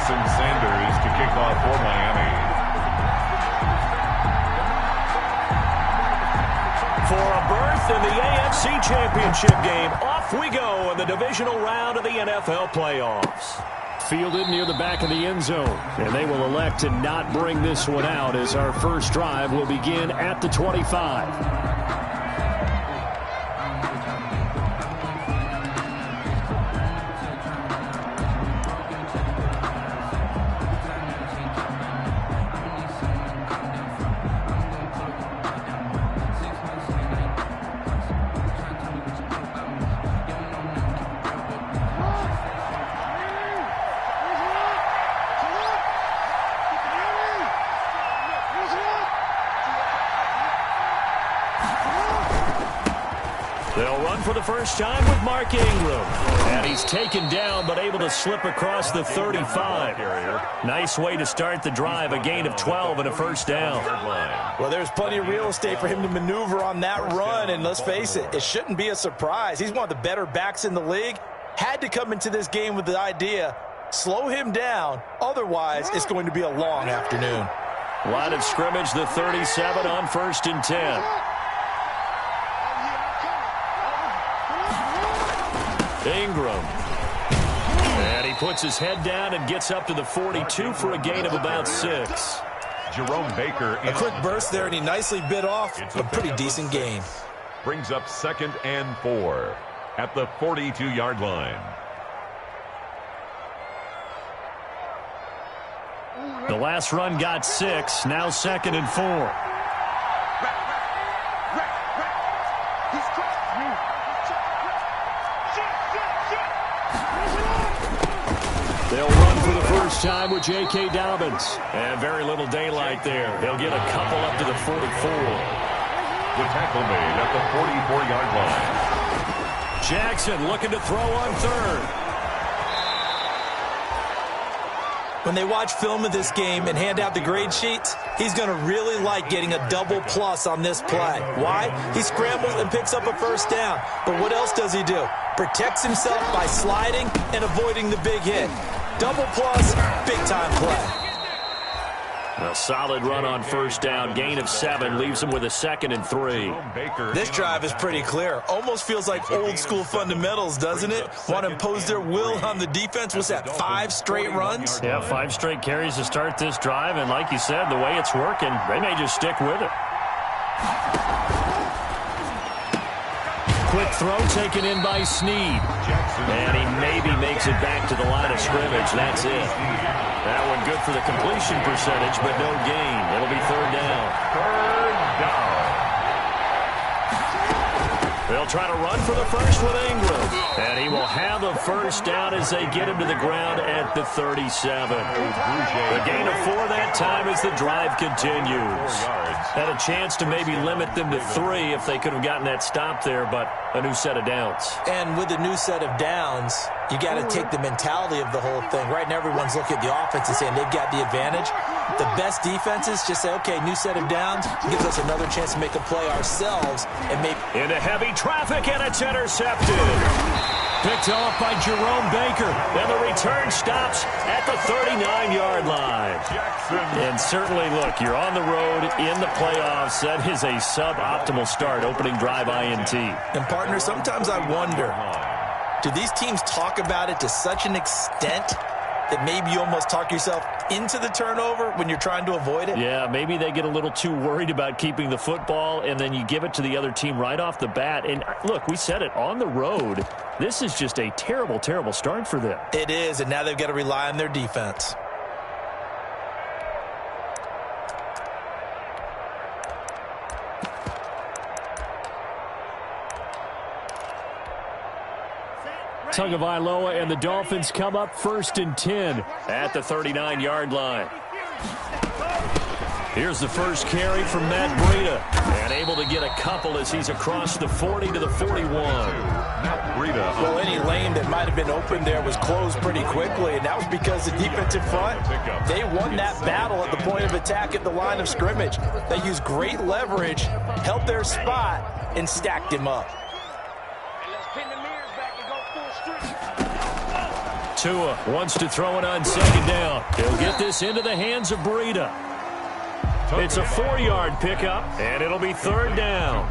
Jason Sanders to kick off for Miami. For a berth in the AFC Championship game, off we go in the divisional round of the NFL playoffs. Fielded near the back of the end zone, and they will elect to not bring this one out as our first drive will begin at the 25. They'll run for the first time with Mark Ingram. And he's taken down but able to slip across the 35. Nice way to start the drive, a gain of 12 and a first down. Well, there's plenty of real estate for him to maneuver on that run, and let's face it, it shouldn't be a surprise. He's one of the better backs in the league. Had to come into this game with the idea, slow him down, otherwise it's going to be a long afternoon. Line of scrimmage, the 37 on 1st and 10. Ingram. And he puts his head down and gets up to the 42 for a gain of about 6. Jerome Baker. A quick burst there, and he nicely bit off a pretty decent gain. Brings up 2nd and 4 at the 42-yard line. The last run got 6, now 2nd and 4. They'll run for the first time with J.K. Dobbins. And very little daylight there. He'll get a couple up to the 44. The tackle made at the 44-yard line. Jackson looking to throw on 3rd. When they watch film of this game and hand out the grade sheets, he's going to really like getting a double plus on this play. Why? He scrambles and picks up a first down. But what else does he do? Protects himself by sliding and avoiding the big hit. Double plus, big-time play. A solid run on first down. Gain of 7 leaves him with a 2nd and 3. This drive is pretty clear. Almost feels like old-school fundamentals, doesn't it? Want to impose their will on the defense. What's that, 5 straight runs? Yeah, 5 straight carries to start this drive. And like you said, the way it's working, they may just stick with it. Quick throw taken in by Snead. And he maybe makes it back to the line of scrimmage. That's it. That one good for the completion percentage, but no gain. It'll be 3rd down. 3rd down. They'll try to run for the first with Ingram. And he will have a first down as they get him to the ground at the 37. A gain of 4 that time as the drive continues. Had a chance to maybe limit them to 3 if they could have gotten that stop there, but a new set of downs. And with a new set of downs, you got to take the mentality of the whole thing. Right now, everyone's looking at the offense and saying they've got the advantage. The best defenses just say, okay, new set of downs gives us another chance to make a play ourselves. And maybe into heavy traffic, and it's intercepted. Picked off by Jerome Baker. And the return stops at the 39-yard line. And certainly, look, you're on the road in the playoffs. That is a suboptimal start, opening drive INT. And, partner, sometimes I wonder, do these teams talk about it to such an extent that maybe you almost talk yourself into the turnover when you're trying to avoid it? Yeah, maybe they get a little too worried about keeping the football, and then you give it to the other team right off the bat. And, look, we said it, on the road, this is just a terrible, terrible start for them. It is, and now they've got to rely on their defense. Tagovailoa and the Dolphins come up 1st and 10 at the 39-yard line. Here's the first carry from Matt Breida, and able to get a couple as he's across the 40 to the 41. Matt Breida. Well, any lane that might have been open there was closed pretty quickly, and that was because the defensive front, they won that battle at the point of attack at the line of scrimmage. They used great leverage, held their spot, and stacked him up. Tua wants to throw it on second down. He'll get this into the hands of Breida. It's a 4-yard pickup, and it'll be third down.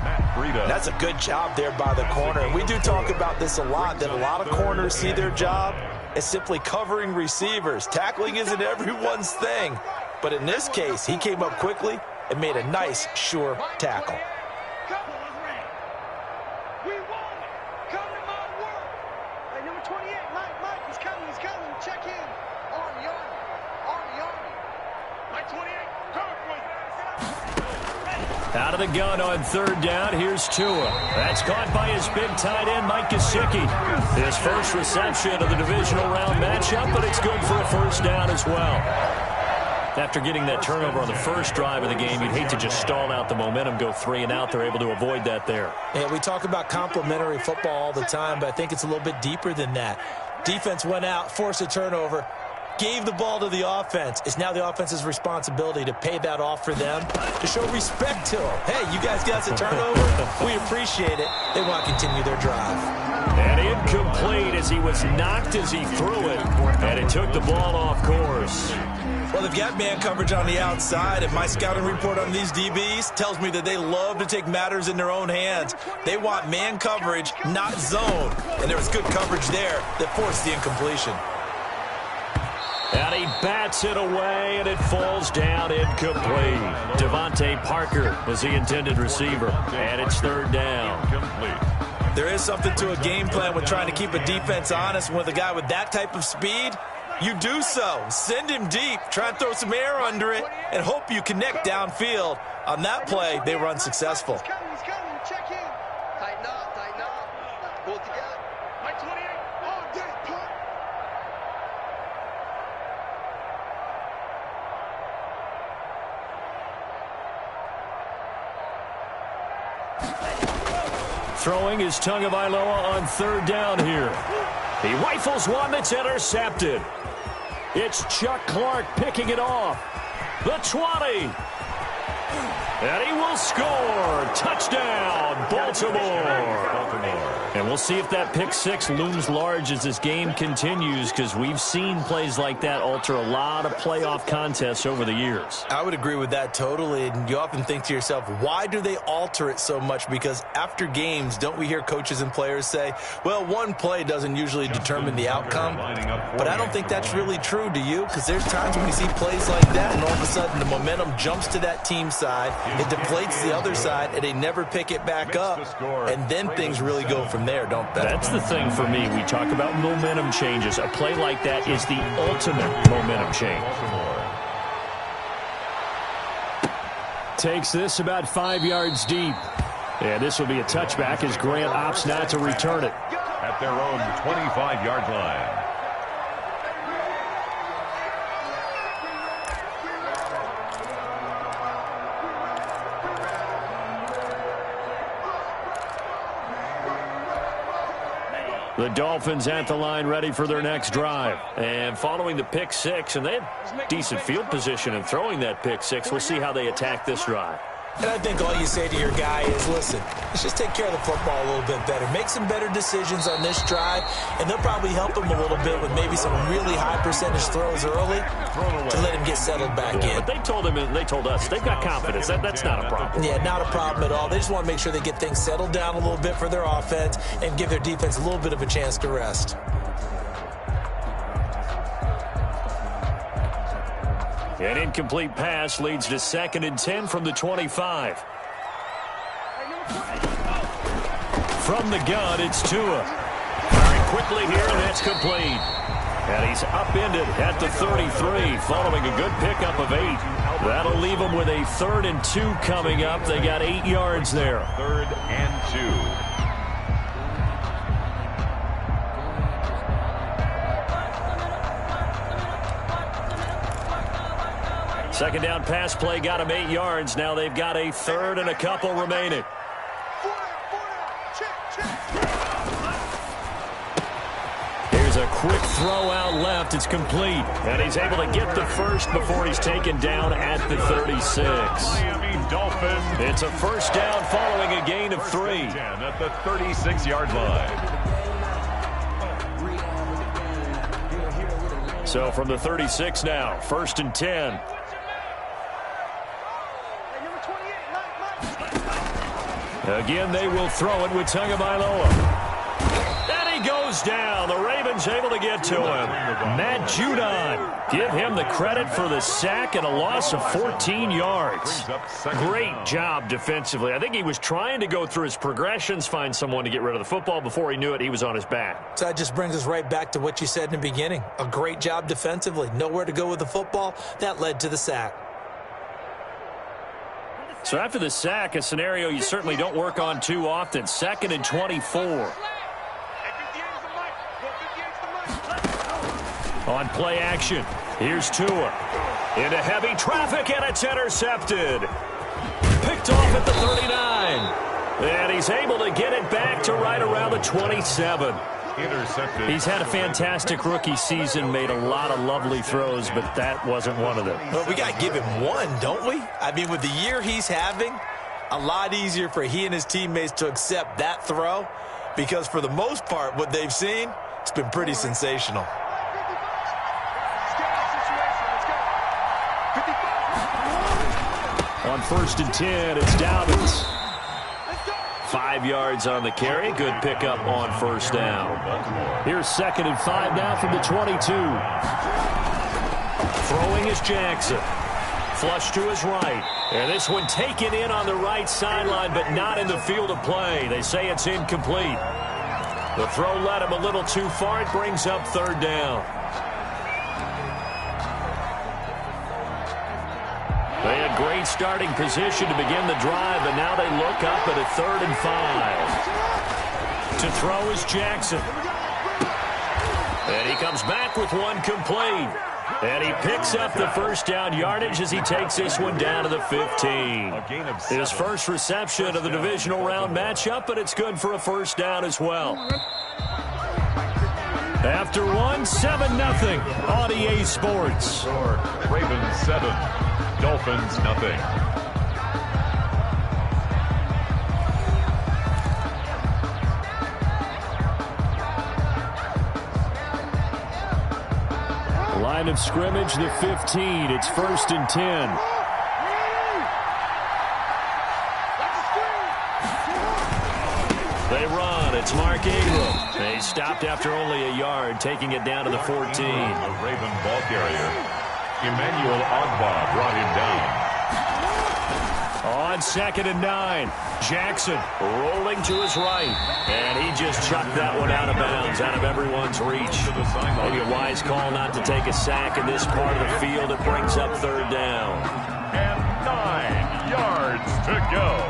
That's a good job there by the corner. We do talk about this a lot, that a lot of corners see their job as simply covering receivers. Tackling isn't everyone's thing. But in this case, he came up quickly and made a nice, sure tackle. Out of the gun on third down, here's Tua. That's caught by his big tight end, Mike Gesicki. His first reception of the divisional round matchup, but it's good for a first down as well. After getting that turnover on the first drive of the game, you'd hate to just stall out the momentum, go 3 and out. They're able to avoid that there. Yeah, we talk about complementary football all the time, but I think it's a little bit deeper than that. Defense went out, forced a turnover, gave the ball to the offense. It's now the offense's responsibility to pay that off for them, to show respect to them. Hey, you guys got a turnover? We appreciate it. They want to continue their drive. And incomplete as he was knocked as he threw it, and it took the ball off course. Well, they've got man coverage on the outside, and my scouting report on these DBs tells me that they love to take matters in their own hands. They want man coverage, not zone. And there was good coverage there that forced the incompletion. And he bats it away, and it falls down incomplete. Devontae Parker was the intended receiver, and it's third down. There is something to a game plan with trying to keep a defense honest. With a guy with that type of speed, you do so. Send him deep, try and throw some air under it, and hope you connect downfield. On that play, they were unsuccessful. He's coming. Check in. Tighten up. Pull it together. My 28. Oh, dead. Pull. Throwing is Tagovailoa on third down here. He rifles one that's intercepted. It's Chuck Clark picking it off. The 20. And he will score. Touchdown, Baltimore. And we'll see if that pick six looms large as this game continues, because we've seen plays like that alter a lot of playoff contests over the years. I would agree with that totally. And you often think to yourself, why do they alter it so much? Because after games, don't we hear coaches and players say, well, one play doesn't usually determine the outcome? But I don't think that's really true, do you? Because there's times when you see plays like that, and all of a sudden the momentum jumps to that team side, it deflates the other side, and they never pick it back up. And then things really go from there, don't they? That's the thing for me. We talk about momentum changes. A play like that is the ultimate momentum change. Takes this about 5 yards deep. And this will be a touchback as Grant opts not to return it. At their own 25-yard line. The Dolphins at the line ready for their next drive. And following the pick six, and they had decent field position in throwing that pick six. We'll see how they attack this drive. And I think all you say to your guy is, listen, let's just take care of the football a little bit better. Make some better decisions on this drive, and they'll probably help him a little bit with maybe some really high percentage throws early to let him get settled back in. But they told him, and they told us, they've got confidence. That's not a problem. Yeah, not a problem at all. They just want to make sure they get things settled down a little bit for their offense and give their defense a little bit of a chance to rest. An incomplete pass leads to 2nd and 10 from the 25. From the gun, it's Tua. Firing quickly here, and that's complete. And he's upended at the 33, following a good pickup of 8. That'll leave him with a 3rd and 2 coming up. They got 8 yards there. 3rd and 2. Second down pass play got him 8 yards. Now they've got a 3rd and a couple remaining. Here's a quick throw out left. It's complete. And he's able to get the first before he's taken down at the 36. Miami Dolphins. It's a first down following a gain of 3. At the 36-yard line. So from the 36 now, 1st and 10. Again, they will throw it with Tagovailoa. And he goes down. The Ravens able to get to him. Matt Judon. Give him the credit for the sack and a loss of 14 yards. Great job defensively. I think he was trying to go through his progressions, find someone to get rid of the football. Before he knew it, he was on his back. So that just brings us right back to what you said in the beginning. A great job defensively. Nowhere to go with the football. That led to the sack. So after the sack, a scenario you certainly don't work on too often. 2nd and 24. On play action, here's Tua. Into heavy traffic, and it's intercepted. Picked off at the 39. And he's able to get it back to right around the 27. Intercepted. He's had a fantastic rookie season, made a lot of lovely throws, but that wasn't one of them. Well, we got to give him one, don't we? I mean, with the year he's having, a lot easier for he and his teammates to accept that throw, because for the most part, what they've seen, it's been pretty sensational. On 1st and 10, it's Dobbins. 5 yards on the carry. Good pickup on 1st down. Here's 2nd and 5 now from the 22. Throwing is Jackson. Flush to his right. And this one taken in on the right sideline, but not in the field of play. They say it's incomplete. The throw led him a little too far. It brings up 3rd down. They had great starting position to begin the drive, but now they look up at a 3rd and 5. To throw is Jackson. And he comes back with one complete. And he picks up the 1st down yardage as he takes this one down to the 15. His first reception of the divisional round matchup, but it's good for a 1st down as well. After one, 7-0 on EA Sports. Ravens 7, Dolphins nothing. Line of scrimmage, the 15. It's 1st and 10. They run. It's Mark Ingram. They stopped after only a yard, taking it down to the 14. The Raven ball carrier, Emmanuel Ogbah, brought him down. On 2nd and 9, Jackson rolling to his right. And he just chucked that one out of bounds, out of everyone's reach. Maybe a wise call not to take a sack in this part of the field. It brings up 3rd down. And 9 yards to go.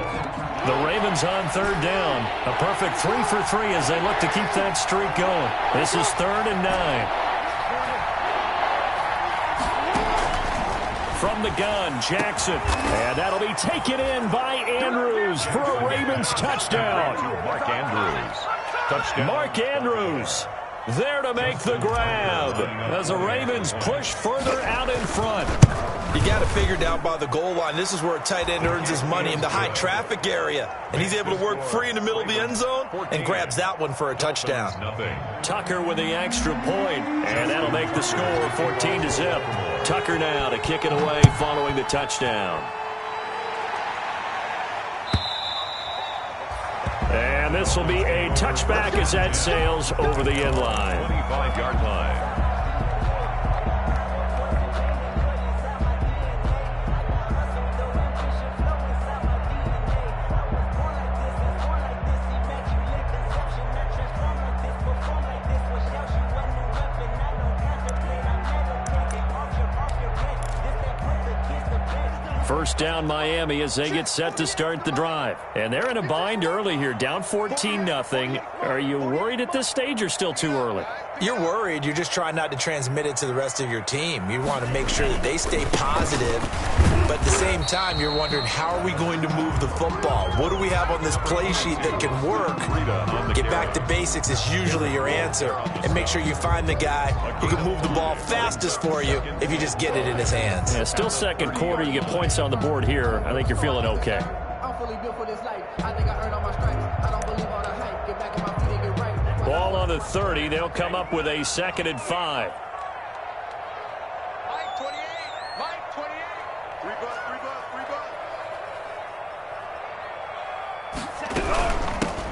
The Ravens on 3rd down. A perfect 3 for 3 as they look to keep that streak going. This is 3rd and 9. From the gun, Jackson. And that'll be taken in by Andrews for a Ravens touchdown. Mark Andrews. Touchdown. Mark Andrews there to make the grab as the Ravens push further out in front. You got to figure down by the goal line. This is where a tight end earns his money, in the high traffic area. And he's able to work free in the middle of the end zone and grabs that one for a touchdown. Tucker with the extra point, and that'll make the score 14-0. Tucker now to kick it away following the touchdown. And this will be a touchback as that sails over the end line. 25-yard line. First down Miami as they get set to start the drive. And they're in a bind early here, down 14-0. Are you worried at this stage or still too early? You're worried. You're just trying not to transmit it to the rest of your team. You want to make sure that they stay positive. But at the same time, you're wondering, how are we going to move the football? What do we have on this play sheet that can work? Get back to basics is usually your answer. And make sure you find the guy who can move the ball fastest for you if you just get it in his hands. Yeah, still second quarter. You get points on the board here. I think you're feeling okay. I'm fully built for this life. I think I earned all my stripes. I don't believe all the hype. Get back in my feet and get right. Ball on the 30. They'll come up with a 2nd and 5.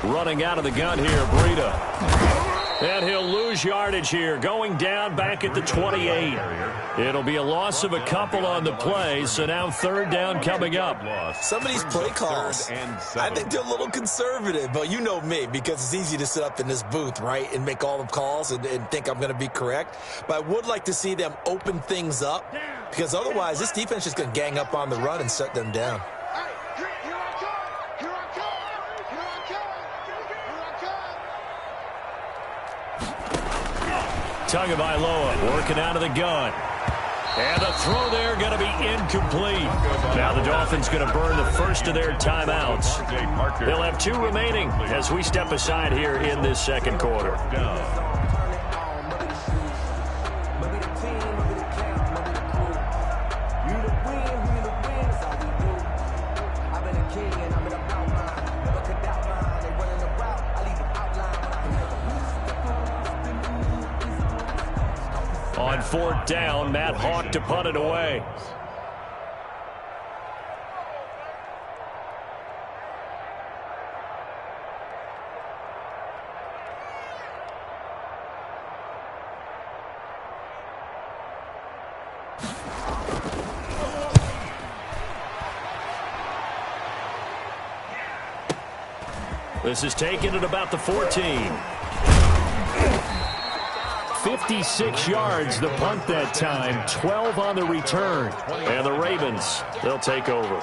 Running out of the gun here, Breida. And he'll lose yardage here, going down back at the 28. It'll be a loss of a couple on the play, so now third down coming up. Some of these play calls, I think they're a little conservative, but you know me, because it's easy to sit up in this booth, right, and make all the calls and think I'm going to be correct. But I would like to see them open things up, because otherwise this defense is going to gang up on the run and shut them down. Tagovailoa working out of the gun. And the throw there going to be incomplete. Now the Dolphins going to burn the first of their timeouts. They'll have 2 remaining as we step aside here in this second quarter. On fourth down, Matt Hawk to punt it away. This is taken at about the 14. 56 yards the punt that time, 12 on the return. And the Ravens, they'll take over.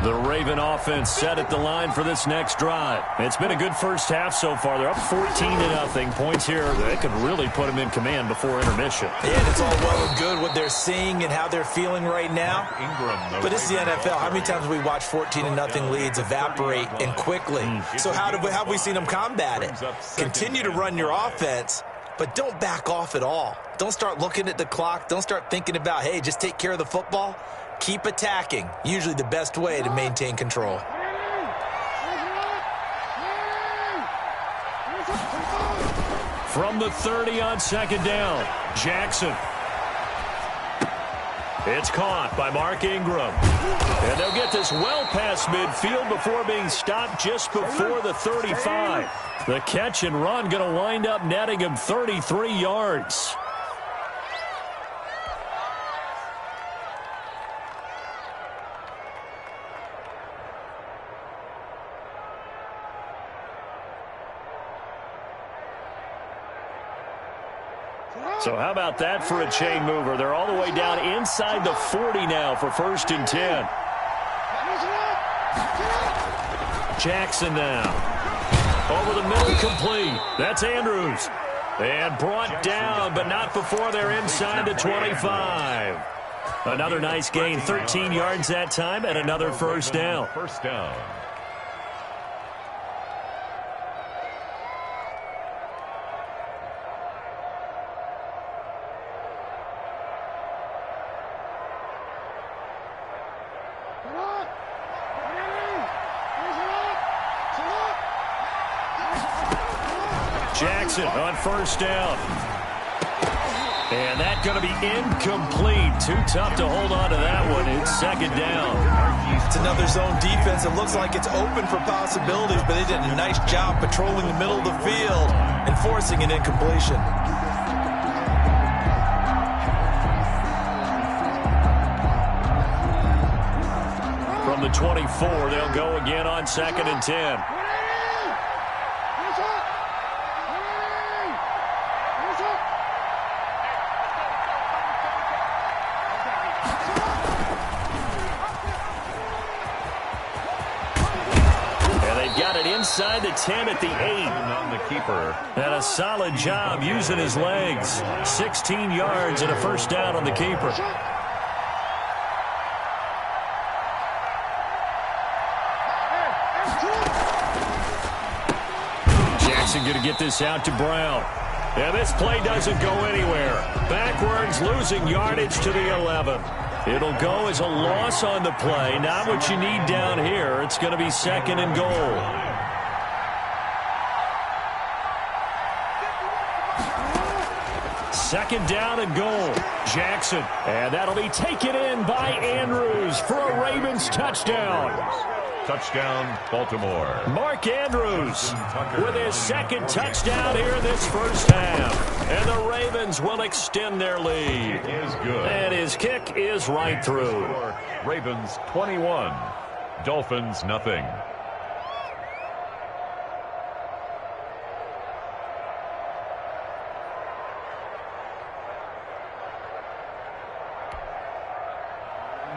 The Raven offense set at the line for this next drive. It's been a good first half so far. They're up 14-0. Points here that could really put them in command before intermission. Yeah, and it's all well and good what they're seeing and how they're feeling right now. But this is the NFL. How many times have we watched 14-0 leads evaporate and quickly? So how have we seen them combat it? Continue to run your offense, but don't back off at all. Don't start looking at the clock. Don't start thinking about, hey, just take care of the football. Keep attacking. Usually the best way to maintain control. From the 30 on second down, Jackson. It's caught by Mark Ingram. And they'll get this well past midfield before being stopped just before the 35. The catch and run going to wind up netting him 33 yards. So how about that for a chain mover? They're all the way down inside the 40 now for 1st and 10. Jackson now. Over the middle, complete. That's Andrews. And brought down, but not before they're inside the 25. Another nice gain, 13 yards that time, and another first down. First down. Jackson on first down. And that's going to be incomplete. Too tough to hold on to that one. It's second down. It's another zone defense. It looks like it's open for possibilities, but they did a nice job patrolling the middle of the field and forcing an incompletion. From the 24, they'll go again on 2nd and 10. Inside the 10 at the 8. On the keeper. And a solid job using his legs. 16 yards and a first down on the keeper. Jackson going to get this out to Brown. And this play doesn't go anywhere. Backwards, losing yardage to the 11. It'll go as a loss on the play. Not what you need down here. It's going to be 2nd and goal. Second down and goal. Jackson. And that'll be taken in by Andrews for a Ravens touchdown. Touchdown, Baltimore. Mark Andrews with his 2nd touchdown here in this first half. And the Ravens will extend their lead. It is good. And his kick is right through. Ravens 21, Dolphins nothing.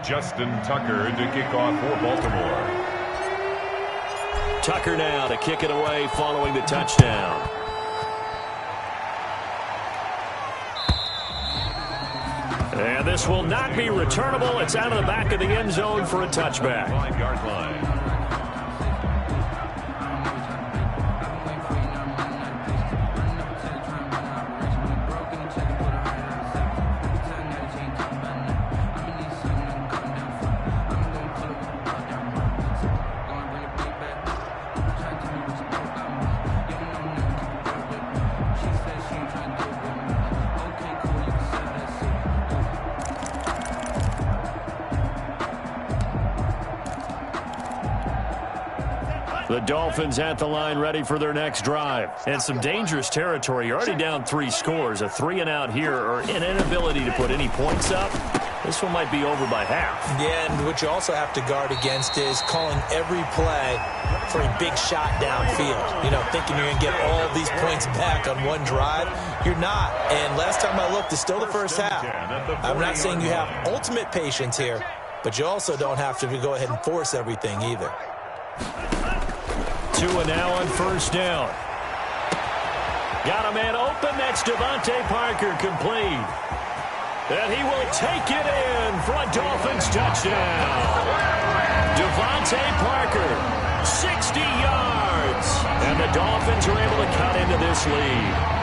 Justin Tucker to kick off for Baltimore. Tucker now to kick it away following the touchdown. And this will not be returnable. It's out of the back of the end zone for a touchback. 5-yard line. The Dolphins at the line ready for their next drive. And some dangerous territory. You're already down 3 scores. A 3-and-out here or an inability to put any points up. This one might be over by half. Yeah, and what you also have to guard against is calling every play for a big shot downfield. You know, thinking you're going to get all these points back on one drive. You're not. And last time I looked, it's still the first half. I'm not saying you have ultimate patience here, but you also don't have to go ahead and force everything either. 2 and now on first down. Got a man open. That's Devontae Parker, complete. And he will take it in for a Dolphins touchdown. Devontae Parker, 60 yards. And the Dolphins are able to cut into this lead.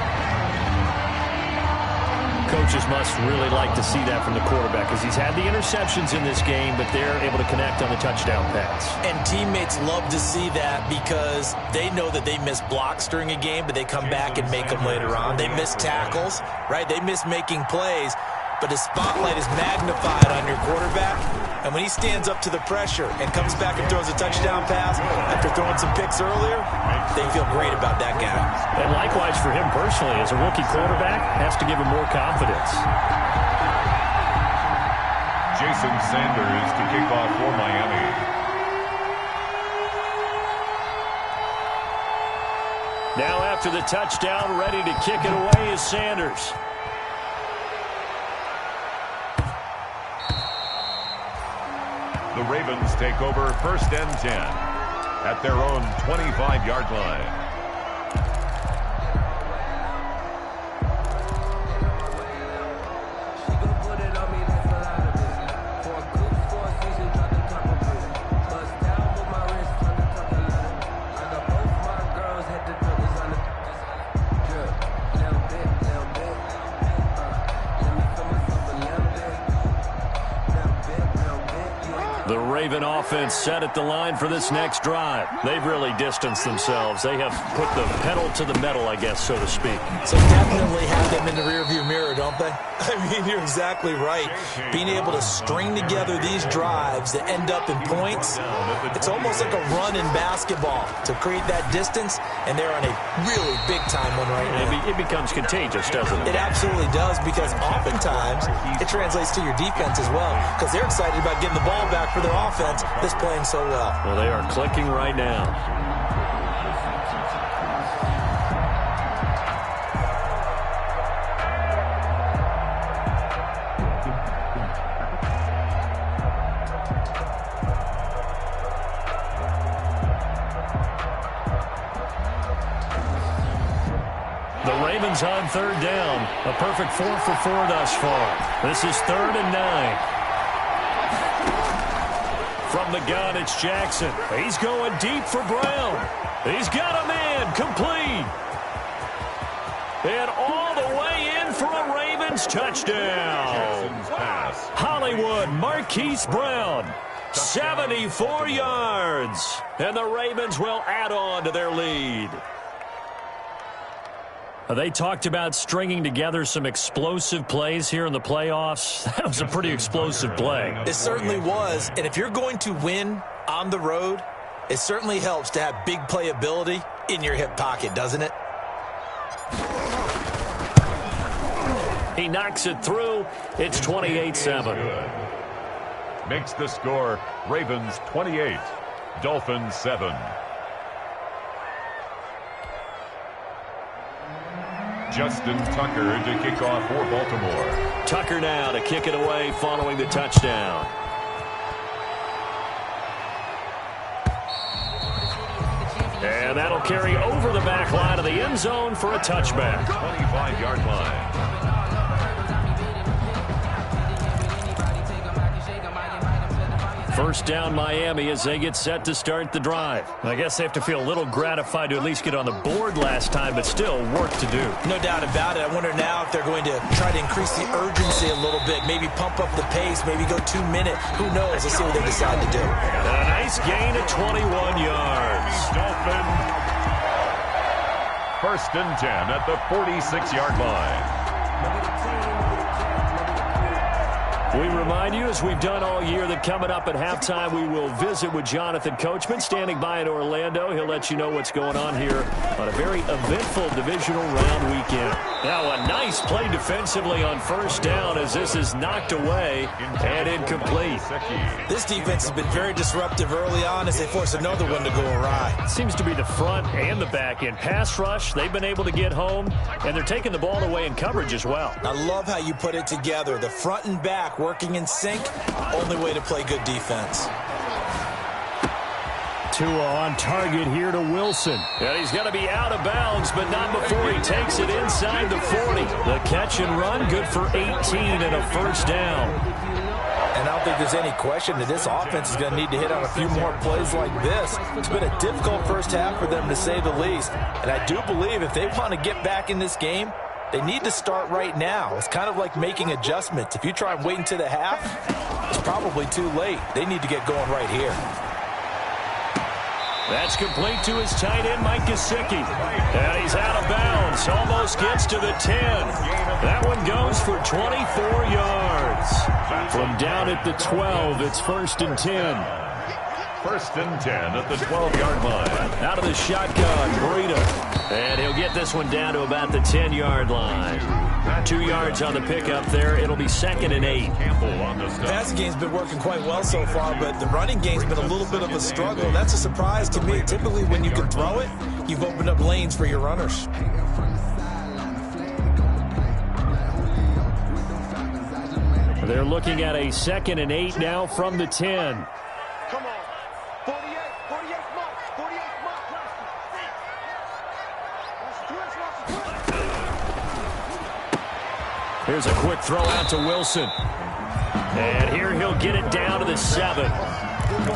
Coaches must really like to see that from the quarterback because he's had the interceptions in this game, but they're able to connect on the touchdown pass. And teammates love to see that because they know that they miss blocks during a game, but they come back and make them later on. They miss tackles, right? They miss making plays, but the spotlight is magnified on your quarterback. And when he stands up to the pressure and comes back and throws a touchdown pass after throwing some picks earlier, they feel great about that guy. And likewise for him personally, as a rookie quarterback, has to give him more confidence. Jason Sanders to kick off for Miami. Now after the touchdown, ready to kick it away is Sanders. The Ravens take over 1st and 10 at their own 25-yard line. The Raven offense set at the line for this next drive. They've really distanced themselves. They have put the pedal to the metal, I guess, so to speak. So definitely have them in the rearview mirror, don't they? I mean, you're exactly right. Being able to string together these drives that end up in points, it's almost like a run in basketball to create that distance, and they're on a really big-time one right now. It becomes contagious, doesn't it? It absolutely does, because oftentimes it translates to your defense as well, because they're excited about getting the ball back for their offense that's playing so well. Well, they are clicking right now. Ravens on 3rd down. A perfect 4 for 4 thus far. This is 3rd and 9. From the gun, it's Jackson. He's going deep for Brown. He's got a man, complete. And all the way in for a Ravens touchdown. Hollywood Marquise Brown, 74 yards. And the Ravens will add on to their lead. They talked about stringing together some explosive plays here in the playoffs. That was a pretty explosive play. It certainly was. And if you're going to win on the road, it certainly helps to have big playability in your hip pocket, doesn't it? He knocks it through. It's 28-7. Makes the score Ravens 28, Dolphins 7. Justin Tucker to kick off for Baltimore. Tucker now to kick it away following the touchdown. And that'll carry over the back line of the end zone for a touchback. 25-yard line. First down Miami as they get set to start the drive. I guess they have to feel a little gratified to at least get on the board last time, but still work to do. No doubt about it. I wonder now if they're going to try to increase the urgency a little bit, maybe pump up the pace, maybe go 2 minute. Who knows? Let's see what they decide to do. A nice gain of 21 yards. Dolphins. First and 10 at the 46-yard line. We remind you, as we've done all year, that coming up at halftime, we will visit with Jonathan Coachman, standing by in Orlando. He'll let you know what's going on here on a very eventful divisional round weekend. Now, a nice play defensively on first down as this is knocked away and incomplete. This defense has been very disruptive early on as they force another one to go awry. Seems to be the front and the back end. Pass rush, they've been able to get home, and they're taking the ball away in coverage as well. I love how you put it together. The front and back working in sync, only way to play good defense. Tua on target here to Wilson. And he's going to be out of bounds, but not before he takes it inside the 40. The catch and run, good for 18 and a first down. And I don't think there's any question that this offense is going to need to hit on a few more plays like this. It's been a difficult first half for them, to say the least. And I do believe if they want to get back in this game, they need to start right now. It's kind of like making adjustments. If you try and wait until the half, it's probably too late. They need to get going right here. That's complete to his tight end, Mike Gesicki. And he's out of bounds. Almost gets to the 10. That one goes for 24 yards. From down at the 12, it's first and 10. First and 10 at the 12-yard line. Out of the shotgun, Breida. And he'll get this one down to about the 10-yard line. 2 yards on the pickup there. It'll be second and 8. The passing game's been working quite well so far, but the running game's been a little bit of a struggle. That's a surprise to me. Typically, when you can throw it, you've opened up lanes for your runners. They're looking at a second and 8 now from the 10. Come on. 48 mark. 48 mark. Here's a quick throw out to Wilson. And here he'll get it down to the 7.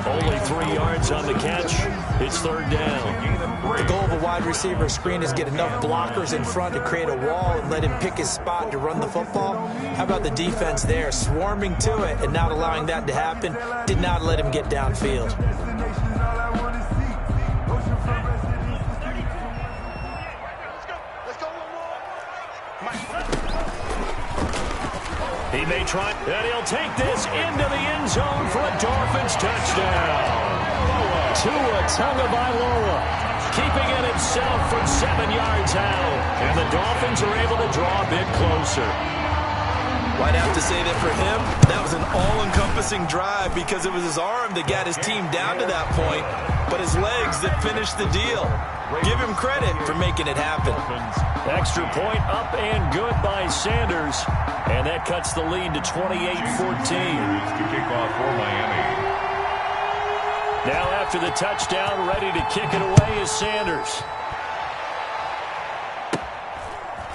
Only 3 yards on the catch. It's third down. The goal of a wide receiver screen is get enough blockers in front to create a wall and let him pick his spot to run the football. How about the defense there, swarming to it and not allowing that to happen? Did not let him get downfield. He may try, and he'll take this into the end zone for a Dolphins touchdown. Tua Tagovailoa keeping it himself from 7 yards out. And the Dolphins are able to draw a bit closer. I'd have to say that for him, that was an all-encompassing drive because it was his arm that got his team down to that point, but his legs that finished the deal. Give him credit for making it happen. Extra point up and good by Sanders. And that cuts the lead to 28-14. To kick off for Miami. Now after the touchdown, ready to kick it away is Sanders.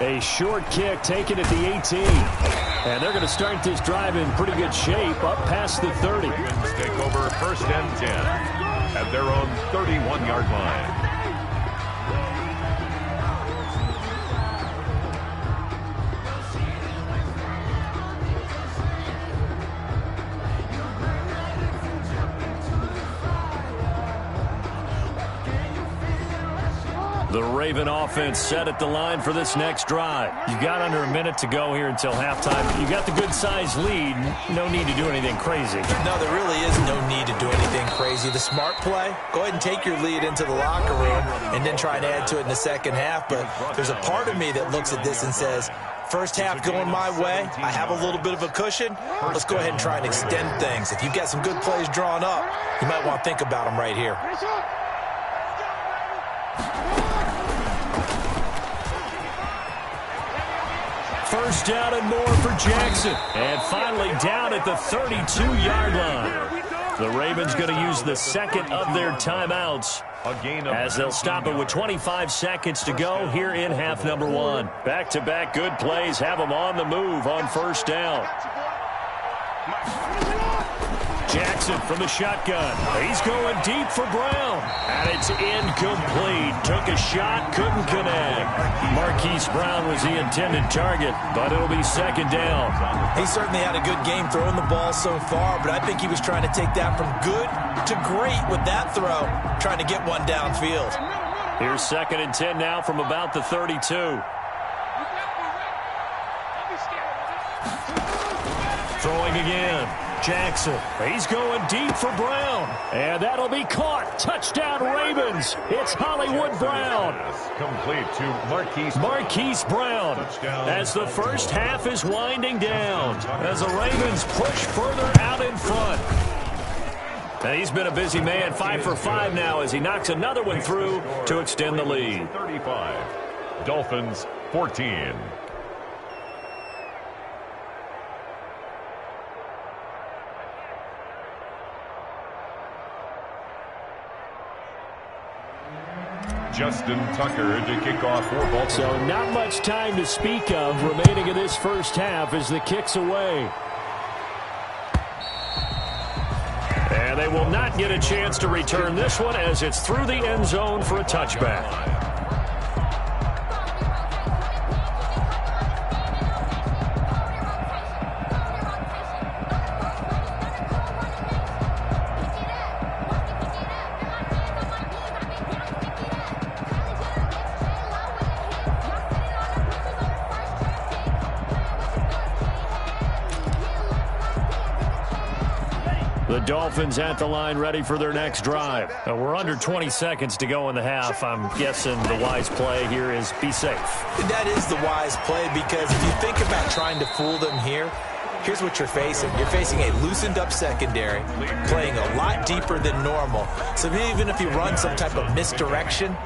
A short kick taken at the 18. And they're going to start this drive in pretty good shape, up past the 30. Ravens take over 1st and 10 at their own 31-yard line. The Raven offense set at the line for this next drive. You've got under a minute to go here until halftime. You got the good-sized lead. No need to do anything crazy. No, there really is no need to do anything crazy. The smart play, go ahead and take your lead into the locker room and then try and add to it in the second half. But there's a part of me that looks at this and says, first half going my way, I have a little bit of a cushion. Let's go ahead and try and extend things. If you've got some good plays drawn up, you might want to think about them right here. First down and more for Jackson. And finally down at the 32-yard line. The Ravens going to use the second of their timeouts as they'll stop it with 25 seconds to go here in half number 1. Back-to-back good plays have them on the move on first down. Jackson from the shotgun. He's going deep for Brown. And it's incomplete. Took a shot, couldn't connect. Marquise Brown was the intended target, but it'll be second down. He certainly had a good game throwing the ball so far, but I think he was trying to take that from good to great with that throw, trying to get one downfield. Here's 2nd and 10 now from about the 32. Throwing again. Jackson, he's going deep for Brown. And that'll be caught. Touchdown Ravens. It's Hollywood Brown. Complete to Marquise Brown. As the first half is winding down. As the Ravens push further out in front. And he's been a busy man, 5 for 5 now as he knocks another one through to extend the lead. 35. Dolphins 14. Justin Tucker to kick off for Baltimore. So not much time to speak of remaining in this first half as the kick's away. And they will not get a chance to return this one as it's through the end zone for a touchback. The Dolphins at the line ready for their next drive. We're under 20 seconds to go in the half. I'm guessing the wise play here is be safe. That is the wise play because if you think about trying to fool them here, here's what you're facing. You're facing a loosened up secondary, playing a lot deeper than normal. So even if you run some type of misdirection,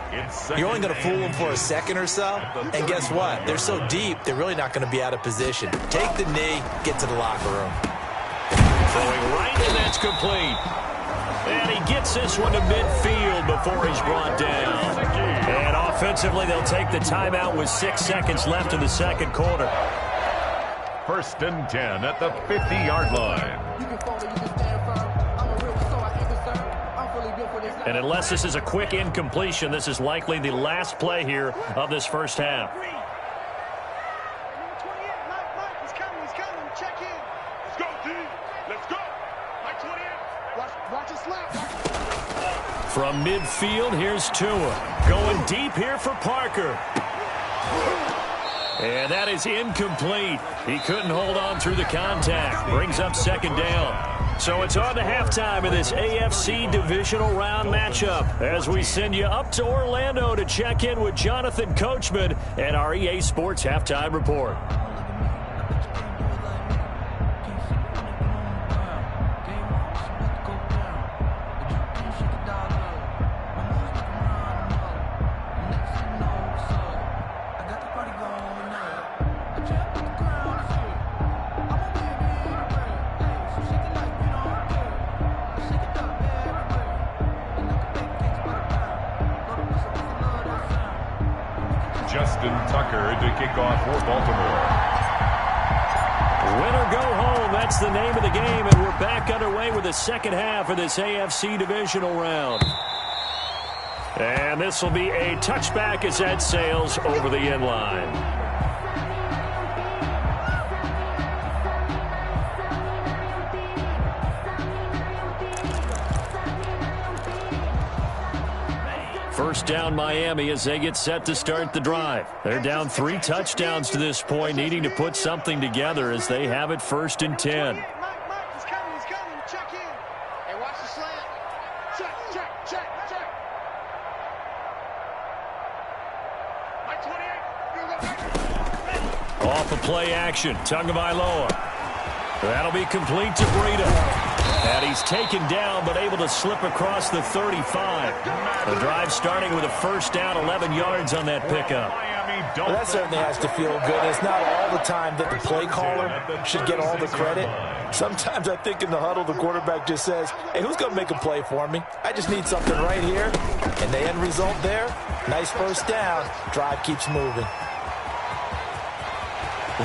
you're only going to fool them for a second or so. And guess what? They're so deep, they're really not going to be out of position. Take the knee, get to the locker room. Throwing right, and that's complete. And he gets this one to midfield before he's brought down. And offensively, they'll take the timeout with 6 seconds left in the second quarter. 1st and 10 at the 50-yard line. And unless this is a quick incompletion, this is likely the last play here of this first half. From midfield, here's Tua. Going deep here for Parker. And that is incomplete. He couldn't hold on through the contact. Brings up second down. So it's on to halftime in this AFC divisional round matchup as we send you up to Orlando to check in with Jonathan Coachman and our EA Sports Halftime Report. Justin Tucker to kick off for Baltimore. Win or go home, that's the name of the game, and we're back underway with the second half of this AFC divisional round. And this will be a touchback as that sails over the end line. First down Miami as they get set to start the drive. They're down 3 touchdowns to this point, needing to put something together as they have it 1st and 10. He's coming. Check in. Hey, watch the slant. Check. My 28. Off of play action, Tagovailoa. That'll be complete to Breida. And he's taken down, but able to slip across the 35. The drive starting with a first down, 11 yards on that pickup. Well, that certainly has to feel good. It's not all the time that the play caller should get all the credit. Sometimes I think in the huddle, the quarterback just says, hey, who's going to make a play for me? I just need something right here. And the end result there, nice first down. Drive keeps moving.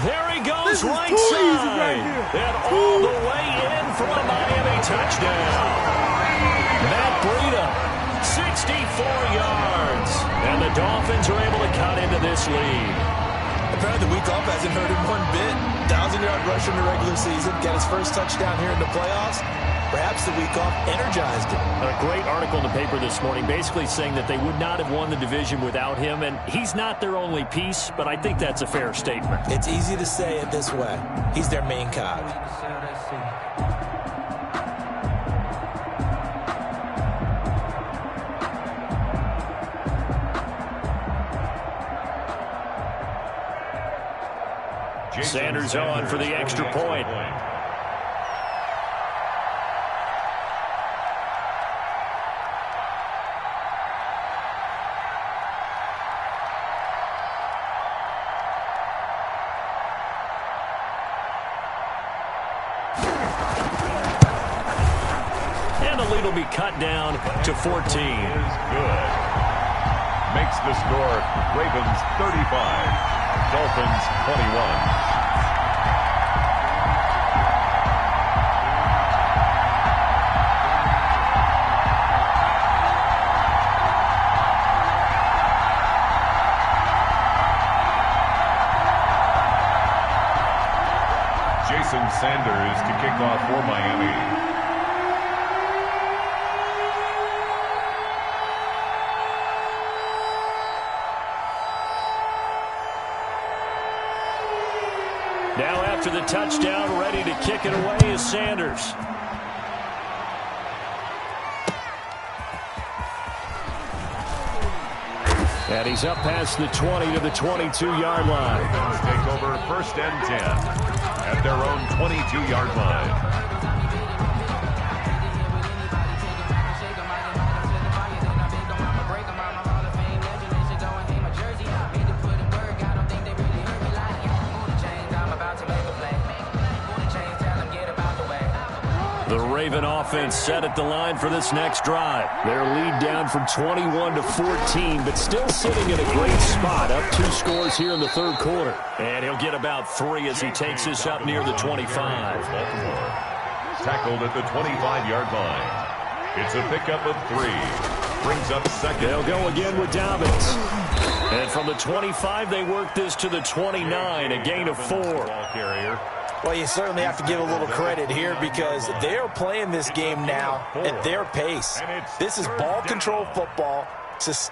There he goes, right side. And all the way in for a Miami touchdown. Matt Breida, 64 yards. And the Dolphins are able to cut into this lead. Apparently the week off hasn't hurt him one bit. 1,000-yard rusher in the regular season. Got his first touchdown here in the playoffs. Perhaps the week off energized him. A great article in the paper this morning basically saying that they would not have won the division without him, and he's not their only piece, but I think that's a fair statement. It's easy to say it this way. He's their main cog. Sanders on for the extra point. And the lead will be cut down to 14. Good. Makes the score Ravens 35. Dolphins 21. Jason Sanders to kick off for Miami. Now after the touchdown, ready to kick it away is Sanders. And he's up past the 20 to the 22-yard line. Ravens take over 1st and 10 at their own 22-yard line. The Raven offense set at the line for this next drive. Their lead down from 21 to 14, but still sitting in a great spot. Up 2 scores here in the 3rd quarter. And he'll get about 3 as he takes this up near the 25. Tackled at the 25-yard line. It's a pickup of 3. Brings up 2nd. They'll go again with Dobbins. And from the 25, they work this to the 29, a gain of 4. Ball carrier. Well, you certainly have to give a little credit here because they're playing this game now at their pace. This is ball control football.